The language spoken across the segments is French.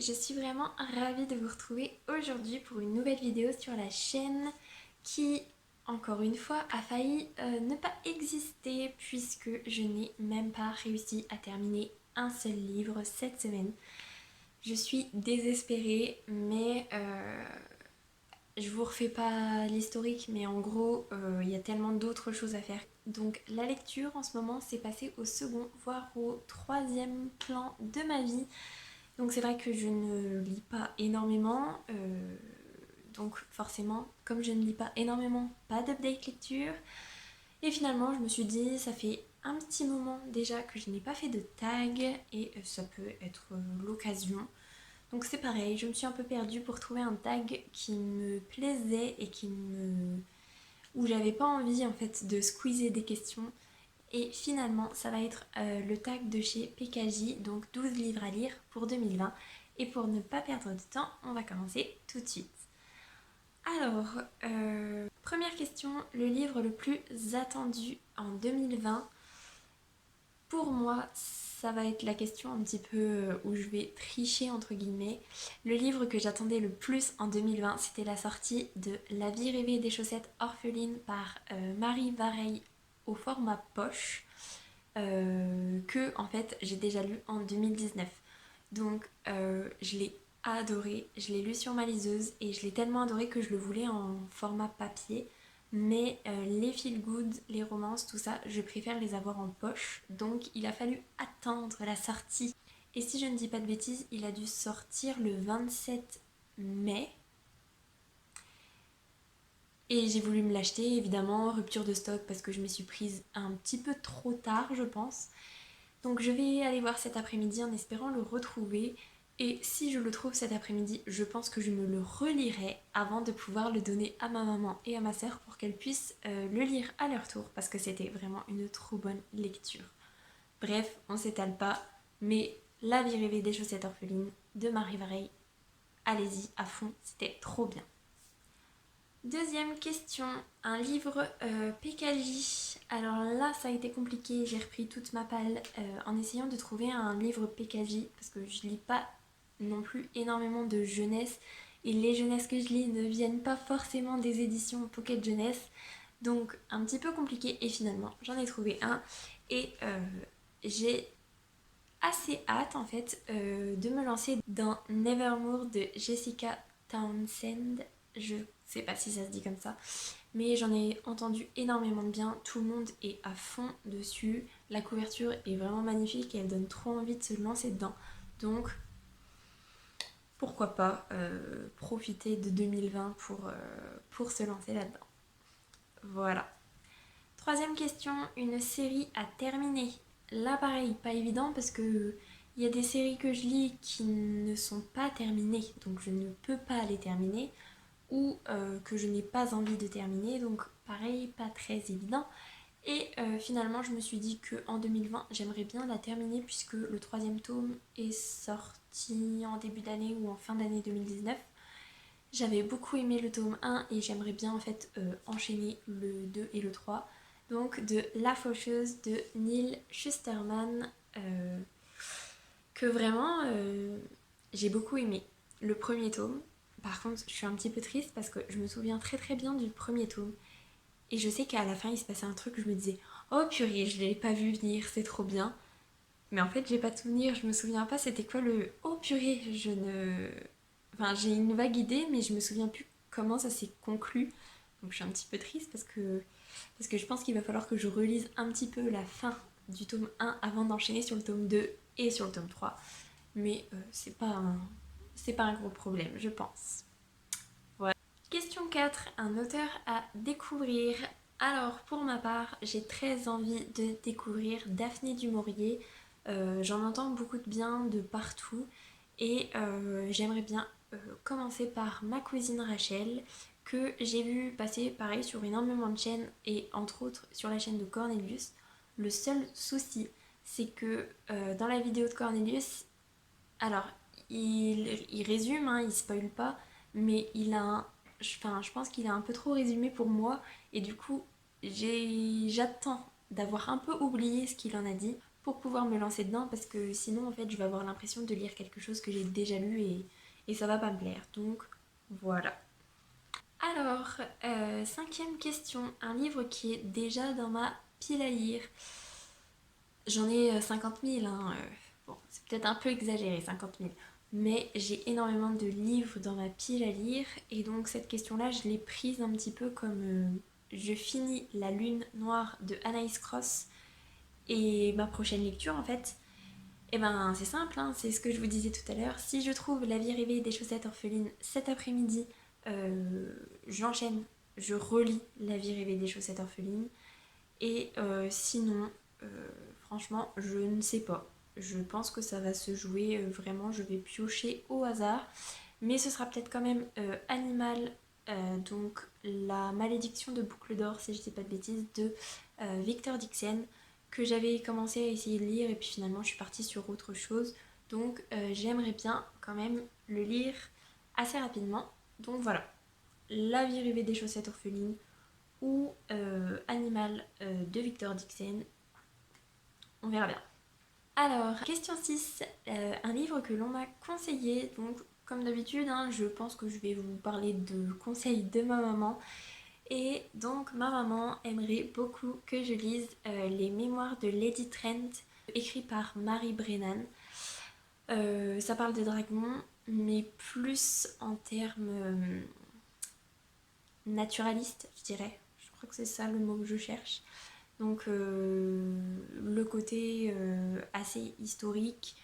je suis vraiment ravie de vous retrouver aujourd'hui pour une nouvelle vidéo sur la chaîne qui, encore une fois, a failli ne pas exister puisque je n'ai même pas réussi à terminer un seul livre cette semaine. Je suis désespérée, mais je vous refais pas l'historique, mais en gros, il y a tellement d'autres choses à faire. Donc la lecture en ce moment s'est passée au second, voire au troisième plan de ma vie. Donc c'est vrai que je ne lis pas énormément, donc forcément, comme je ne lis pas énormément, pas d'update lecture. Et finalement, je me suis dit, ça fait un petit moment déjà que je n'ai pas fait de tag et ça peut être l'occasion. Donc c'est pareil, je me suis un peu perdue pour trouver un tag qui me plaisait et où j'avais pas envie en fait de squeezer des questions. Et finalement, ça va être le tag de chez PKJ, donc 12 livres à lire pour 2020. Et pour ne pas perdre de temps, on va commencer tout de suite. Alors, première question, le livre le plus attendu en 2020. Pour moi, ça va être la question un petit peu où je vais tricher entre guillemets. Le livre que j'attendais le plus en 2020, c'était la sortie de La vie rêvée des chaussettes orphelines par Marie Vareille au format poche. Que en fait j'ai déjà lu en 2019. Donc je l'ai adoré, je l'ai lu sur ma liseuse et je l'ai tellement adoré que je le voulais en format papier. Mais les feel good, les romances, tout ça, je préfère les avoir en poche. Donc il a fallu attendre la sortie. Et si je ne dis pas de bêtises, il a dû sortir le 27 mai. Et j'ai voulu me l'acheter, évidemment, rupture de stock parce que je m'y suis prise un petit peu trop tard, je pense. Donc je vais aller voir cet après-midi en espérant le retrouver. Et si je le trouve cet après-midi, je pense que je me le relirai avant de pouvoir le donner à ma maman et à ma sœur pour qu'elles puissent le lire à leur tour parce que c'était vraiment une trop bonne lecture. Bref, on s'étale pas, mais La vie rêvée des chaussettes orphelines de Marie Vareille, allez-y à fond, c'était trop bien. Deuxième question, un livre PKJ. Alors là, ça a été compliqué, j'ai repris toute ma palle en essayant de trouver un livre PKJ parce que je lis pas non plus énormément de jeunesse et les jeunesses que je lis ne viennent pas forcément des éditions Pocket Jeunesse. Donc un petit peu compliqué et finalement j'en ai trouvé un et j'ai assez hâte en fait de me lancer dans Nevermore de Jessica Townsend. Je sais pas si ça se dit comme ça, mais j'en ai entendu énormément de bien. Tout le monde est à fond dessus. La couverture est vraiment magnifique et elle donne trop envie de se lancer dedans. Donc pourquoi pas profiter de 2020 pour se lancer là-dedans. Voilà. Troisième question, une série à terminer. Là pareil, pas évident parce que il y a des séries que je lis qui ne sont pas terminées, donc je ne peux pas les terminer, ou que je n'ai pas envie de terminer, donc pareil, pas très évident. Et finalement, je me suis dit qu'en 2020, j'aimerais bien la terminer puisque le troisième tome est sorti en début d'année ou en fin d'année 2019. J'avais beaucoup aimé le tome 1 et j'aimerais bien en fait enchaîner le 2 et le 3. Donc de La Faucheuse de Neil Shusterman, que vraiment j'ai beaucoup aimé. Le premier tome, par contre je suis un petit peu triste parce que je me souviens très très bien du premier tome. Et je sais qu'à la fin il se passait un truc où je me disais oh purée, je l'ai pas vu venir, c'est trop bien. Mais en fait j'ai pas de souvenir, je me souviens pas c'était quoi le oh purée, je ne... Enfin j'ai une vague idée mais je me souviens plus comment ça s'est conclu. Donc je suis un petit peu triste parce que je pense qu'il va falloir que je relise un petit peu la fin du tome 1 avant d'enchaîner sur le tome 2 et sur le tome 3. Mais c'est pas un gros problème, je pense. Voilà. Question 4, un auteur à découvrir. Alors pour ma part, j'ai très envie de découvrir Daphné du Maurier. J'en entends beaucoup de bien de partout et j'aimerais bien commencer par Ma cousine Rachel que j'ai vu passer pareil sur énormément de chaînes et entre autres sur la chaîne de Cornelius. Le seul souci c'est que dans la vidéo de Cornelius, alors il résume, hein, il spoil pas, mais je pense qu'il a un peu trop résumé pour moi et du coup j'attends d'avoir un peu oublié ce qu'il en a dit pour pouvoir me lancer dedans parce que sinon en fait je vais avoir l'impression de lire quelque chose que j'ai déjà lu et ça va pas me plaire. Donc voilà. Alors, cinquième question, un livre qui est déjà dans ma pile à lire. J'en ai 50 000, hein. Bon, c'est peut-être un peu exagéré, 50 000. Mais j'ai énormément de livres dans ma pile à lire. Et donc cette question-là, je l'ai prise un petit peu comme je finis La Lune Noire de Anaïs Cross. Et ma prochaine lecture, en fait, eh ben c'est simple, hein, c'est ce que je vous disais tout à l'heure. Si je trouve La vie rêvée des chaussettes orphelines cet après-midi, j'enchaîne, je relis La vie rêvée des chaussettes orphelines. Et sinon, franchement, je ne sais pas. Je pense que ça va se jouer vraiment, je vais piocher au hasard. Mais ce sera peut-être quand même Animal, donc La malédiction de Boucle d'Or, si je ne dis pas de bêtises, de Victor Dixon, que j'avais commencé à essayer de lire et puis finalement je suis partie sur autre chose. Donc j'aimerais bien quand même le lire assez rapidement. Donc voilà, La vie rêvée des chaussettes orphelines ou Animal de Victor Dixon. On verra bien. Alors, question 6, un livre que l'on m'a conseillé. Donc, comme d'habitude, hein, je pense que je vais vous parler de conseils de ma maman. Et donc, ma maman aimerait beaucoup que je lise les mémoires de Lady Trent, écrit par Mary Brennan. Ça parle de dragons, mais plus en termes naturalistes, je dirais. Je crois que c'est ça le mot que je cherche. Donc le côté assez historique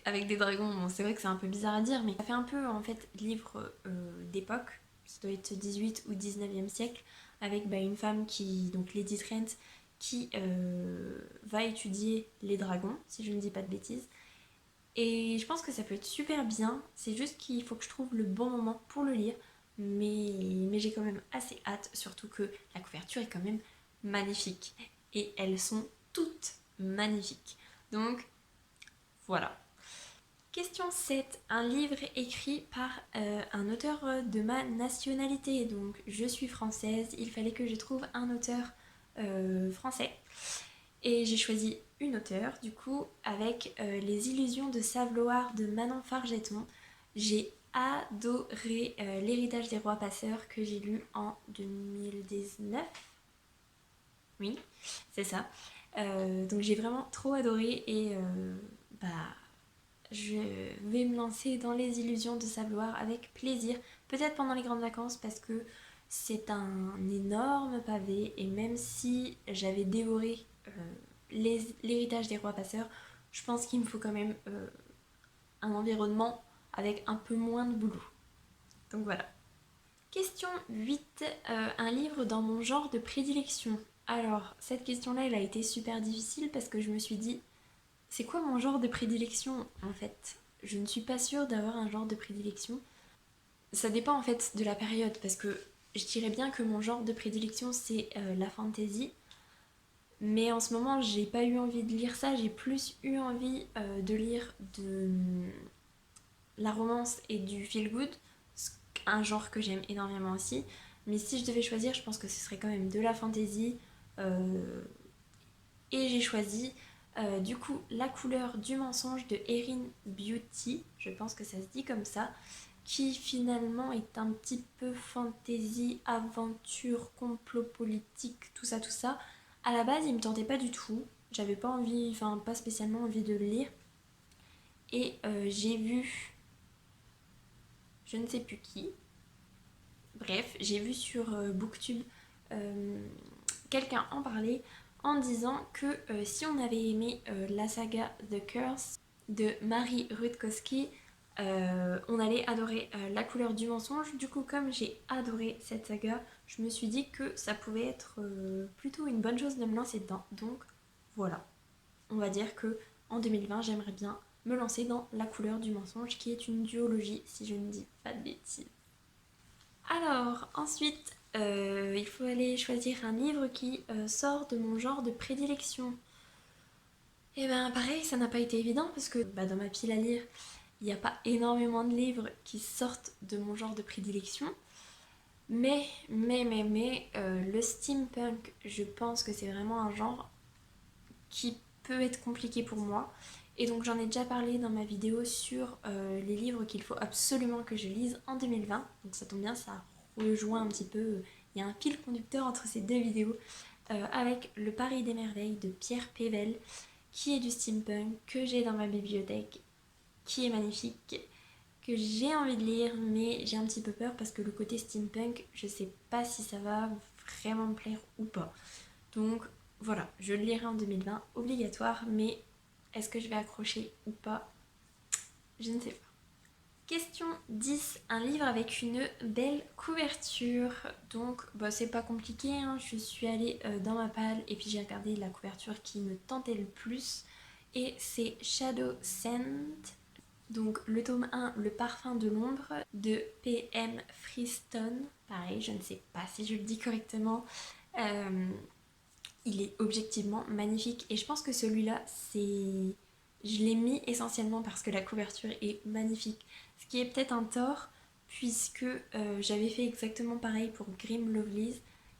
avec des dragons, bon, c'est vrai que c'est un peu bizarre à dire, mais ça fait un peu en fait livre d'époque, ça doit être 18 ou 19e siècle, avec une femme qui, donc Lady Trent, qui va étudier les dragons, si je ne dis pas de bêtises. Et je pense que ça peut être super bien, c'est juste qu'il faut que je trouve le bon moment pour le lire, mais j'ai quand même assez hâte, surtout que la couverture est quand même magnifique. Et elles sont toutes magnifiques. Donc voilà. Question 7. Un livre écrit par un auteur de ma nationalité. Donc je suis française, il fallait que je trouve un auteur français. Et j'ai choisi une auteure, du coup, avec Les illusions de Savloir de Manon Fargeton. J'ai adoré L'héritage des rois passeurs que j'ai lu en 2019. Oui, c'est ça. Donc j'ai vraiment trop adoré et je vais me lancer dans Les illusions de Savloir avec plaisir. Peut-être pendant les grandes vacances parce que c'est un énorme pavé et même si j'avais dévoré l'héritage des rois passeurs, je pense qu'il me faut quand même un environnement avec un peu moins de boulot. Donc voilà. Question 8. Un livre dans mon genre de prédilection. Alors, cette question-là, elle a été super difficile parce que je me suis dit, c'est quoi mon genre de prédilection en fait? Je ne suis pas sûre d'avoir un genre de prédilection. Ça dépend en fait de la période parce que je dirais bien que mon genre de prédilection c'est la fantasy. Mais en ce moment, j'ai pas eu envie de lire ça, j'ai plus eu envie de lire de la romance et du feel good, un genre que j'aime énormément aussi. Mais si je devais choisir, je pense que ce serait quand même de la fantasy. Euh, et j'ai choisi du coup La couleur du mensonge de Erin Beauty, je pense que ça se dit comme ça, qui finalement est un petit peu fantasy, aventure, complot politique, tout ça, tout ça. À la base, il me tentait pas du tout. J'avais pas envie, enfin pas spécialement envie de le lire. Et j'ai vu, je ne sais plus qui, bref, j'ai vu sur Booktube quelqu'un en parler en disant que si on avait aimé la saga The Curse de Marie Rutkowski, on allait adorer La couleur du mensonge. Du coup, comme j'ai adoré cette saga, je me suis dit que ça pouvait être plutôt une bonne chose de me lancer dedans. Donc voilà, on va dire que en 2020, j'aimerais bien me lancer dans La couleur du mensonge, qui est une duologie, si je ne dis pas de bêtises. Alors, ensuite, il faut aller choisir un livre qui sort de mon genre de prédilection. Et ben pareil, ça n'a pas été évident parce que dans ma pile à lire, il n'y a pas énormément de livres qui sortent de mon genre de prédilection. Mais, le steampunk, je pense que c'est vraiment un genre qui peut être compliqué pour moi. Et donc j'en ai déjà parlé dans ma vidéo sur les livres qu'il faut absolument que je lise en 2020. Donc ça tombe bien, ça rejoint un petit peu, il y a un fil conducteur entre ces deux vidéos avec Le Paris des Merveilles de Pierre Pével, qui est du steampunk, que j'ai dans ma bibliothèque, qui est magnifique, que j'ai envie de lire, mais j'ai un petit peu peur parce que le côté steampunk, je sais pas si ça va vraiment me plaire ou pas. Donc voilà, je le lirai en 2020, obligatoire, mais est-ce que je vais accrocher ou pas? Je ne sais pas. Question 10, un livre avec une belle couverture. Donc c'est pas compliqué, hein. Je suis allée dans ma palle et puis j'ai regardé la couverture qui me tentait le plus. Et c'est Shadow Scent, donc le tome 1, Le parfum de l'ombre, de P.M. Freestone. Pareil, je ne sais pas si je le dis correctement. Il est objectivement magnifique et je pense que celui-là, c'est... Je l'ai mis essentiellement parce que la couverture est magnifique. Ce qui est peut-être un tort, puisque j'avais fait exactement pareil pour Grim Lovelace,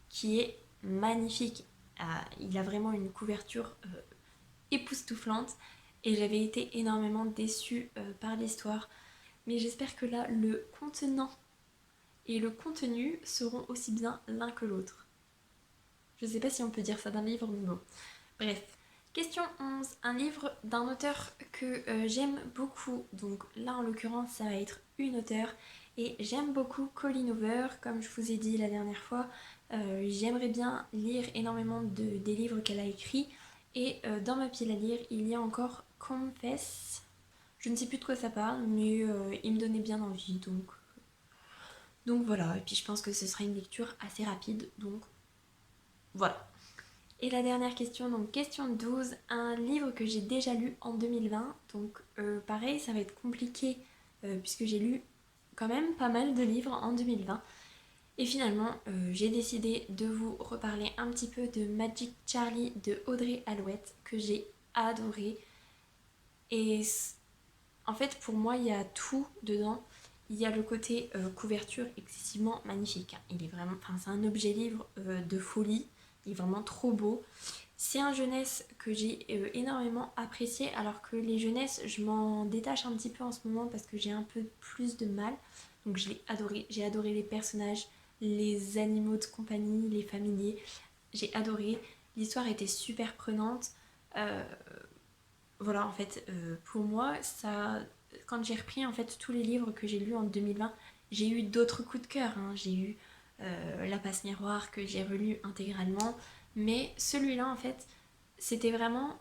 qui est magnifique. Il a vraiment une couverture époustouflante et j'avais été énormément déçue par l'histoire. Mais j'espère que là, le contenant et le contenu seront aussi bien l'un que l'autre. Je sais pas si on peut dire ça d'un livre, mais bon. Bref. Question 11. Un livre d'un auteur que j'aime beaucoup. Donc là, en l'occurrence, ça va être une auteure. Et j'aime beaucoup Colleen Hoover, comme je vous ai dit la dernière fois. J'aimerais bien lire énormément des livres qu'elle a écrits. Et dans ma pile à lire, il y a encore Confess. Je ne sais plus de quoi ça parle, mais il me donnait bien envie. Donc voilà. Et puis je pense que ce sera une lecture assez rapide. Donc voilà. Et la dernière question, donc question 12, un livre que j'ai déjà lu en 2020. Donc pareil, ça va être compliqué puisque j'ai lu quand même pas mal de livres en 2020. Et finalement, j'ai décidé de vous reparler un petit peu de Magic Charlie de Audrey Alouette, que j'ai adoré. Et en fait, pour moi, il y a tout dedans. Il y a le côté couverture excessivement magnifique. Il est vraiment, enfin, c'est un objet livre de folie. Il est vraiment trop beau. C'est un jeunesse que j'ai énormément apprécié, alors que les jeunesses, je m'en détache un petit peu en ce moment parce que j'ai un peu plus de mal. Donc je l'ai adoré. J'ai adoré les personnages, les animaux de compagnie, les familiers. J'ai adoré. L'histoire était super prenante. Euh, voilà, en fait, pour moi, ça, quand j'ai repris en fait tous les livres que j'ai lus en 2020, j'ai eu d'autres coups de cœur, hein. J'ai eu La Passe Miroir que j'ai relu intégralement, mais celui-là, en fait, c'était vraiment...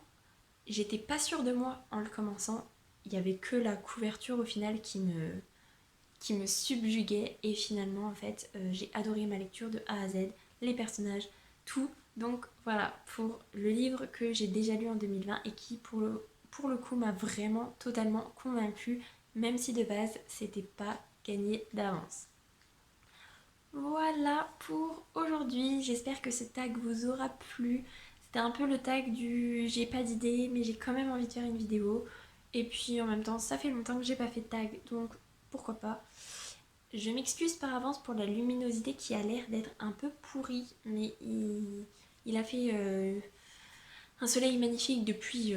J'étais pas sûre de moi en le commençant. Il y avait que la couverture au final qui me subjuguait et finalement, en fait, j'ai adoré ma lecture de A à Z, les personnages, tout. Donc voilà, pour le livre que j'ai déjà lu en 2020 et qui pour le coup m'a vraiment totalement convaincue, même si de base c'était pas gagné d'avance. Voilà pour aujourd'hui, j'espère que ce tag vous aura plu. C'était un peu le tag du j'ai pas d'idée mais j'ai quand même envie de faire une vidéo. Et puis en même temps ça fait longtemps que j'ai pas fait de tag donc pourquoi pas. Je m'excuse par avance pour la luminosité qui a l'air d'être un peu pourrie, mais il a fait un soleil magnifique depuis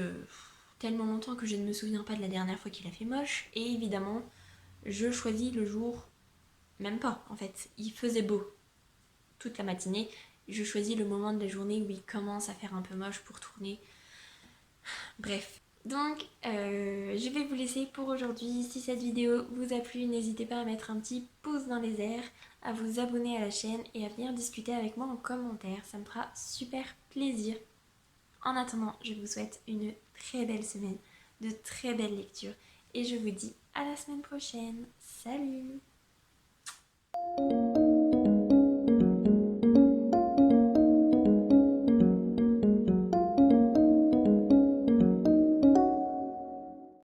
tellement longtemps que je ne me souviens pas de la dernière fois qu'il a fait moche. Et évidemment, je choisis le jour, même pas en fait, il faisait beau toute la matinée. Je choisis le moment de la journée où il commence à faire un peu moche pour tourner. Bref. Donc, je vais vous laisser pour aujourd'hui. Si cette vidéo vous a plu, n'hésitez pas à mettre un petit pouce dans les airs, à vous abonner à la chaîne et à venir discuter avec moi en commentaire. Ça me fera super plaisir. En attendant, je vous souhaite une très belle semaine, de très belles lectures et je vous dis à la semaine prochaine. Salut!